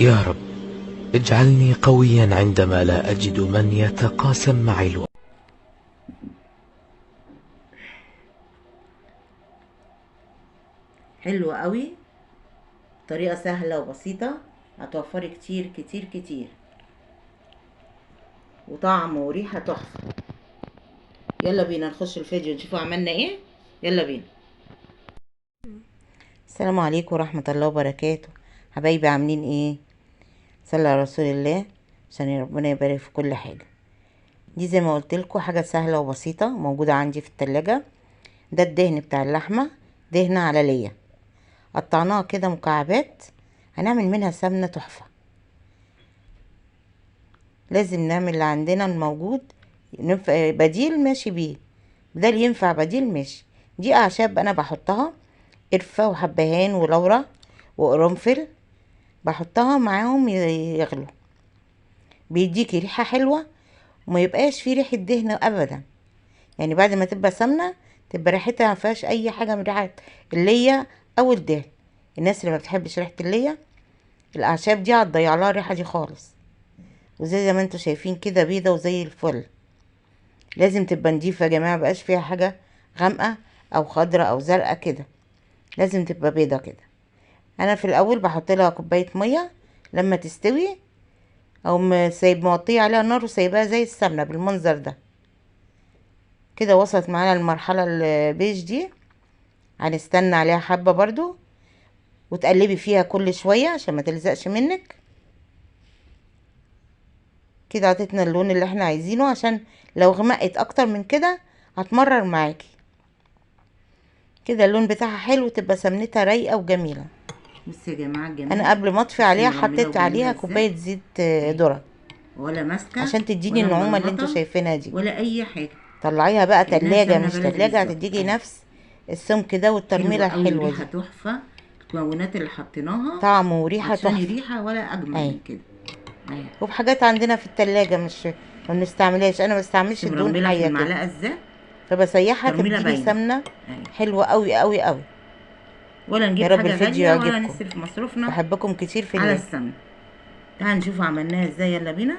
يا رب اجعلني قويا عندما لا أجد من يتقاسم معي الوقت. حلو قوي. طريقة سهلة وبسيطة، هتوفري كتير كتير كتير، وطعم وريحة تحفة. يلا بينا نخش الفيديو نشوفوا عملنا ايه. يلا بينا. السلام عليكم ورحمة الله وبركاته. حبايبي عاملين ايه؟ صلى على رسول الله عشان ربنا يبارك في كل حاجة. دي زي ما قلت لكم حاجة سهلة وبسيطة موجودة عندي في التلاجة. ده الدهن بتاع اللحمة، دهن على ليا، قطعناها كده مكعبات، هنعمل منها سمنة تحفة. لازم نعمل اللي عندنا الموجود، بديل ماشي بيه، ده اللي ينفع بديل ماشي. دي اعشاب انا بحطها، قرفة وحبهان ولورا وقرنفل، بحطها معاهم يغلوا، بيديكي ريحة حلوة وما يبقاش في ريحة دهن ابدا. يعني بعد ما تبقى سمنة تبقى ريحتها ما فيهاش اي حاجة من ريحة اللية او الدهن. الناس اللي ما بتحبش ريحة اللية، الاعشاب دي هتضيع لها الريحة دي خالص. وزي ما انتوا شايفين كده بيضة وزي الفل. لازم تبقى نضيفة يا جماعة، مبقاش فيها حاجة غامقة او خضرة او زرقاء كده، لازم تبقى بيضة كده. انا في الاول بحط لها كوباية مية، لما تستوي او سايب موطيه عليها النار وسايباها زي السمنة بالمنظر ده كده. وصلت معانا المرحلة البيج دي، هنستنى عليها حبة برضو وتقلبي فيها كل شوية عشان ما تلزقش منك كده. عطتنا اللون اللي احنا عايزينه، عشان لو غمقت اكتر من كده هتمرر معاكي كده. اللون بتاعها حلو، تبقى سمنتها رايقة وجميلة. بصوا يا جماعه الجمال، انا قبل ما اطفي بصوا عليها مجمله حطيت وجميله عليها ازاي كوباية زيت اهي، ذرة ولا ماسكه عشان تديني ولا النعومة اللي انتوا ملمطه شايفينها دي. ولا اي حاجه، طلعيها بقى كانها تلاجة، سمنه مش بلدي تلاجة، بالظبط هتديكي اهي. نفس السمك ده حلوه والترميلة قوي الحلوة وريحه دي. تحفه. المكونات اللي حطيناها طعم وريحة عطشاني تحفة. ريحه ولا اجمل اهي، من كده اهي. وبحاجات عندنا في التلاجة مش ما بنستعملهاش. انا ما بستعملش بصوا الدهون مرمله في حية كده، المعلقه ازاي، فبسيحها الترميله تديني باينه سمنة اهي. حلوة قوي قوي قوي. ولا يا نجيب رب حاجه الفيديو غاليه ولا يعجبكم، نصرف مصروفنا بحبكم كتير في على الله. السمنه. تعالوا نشوف عملناها ازاي، يلا بينا.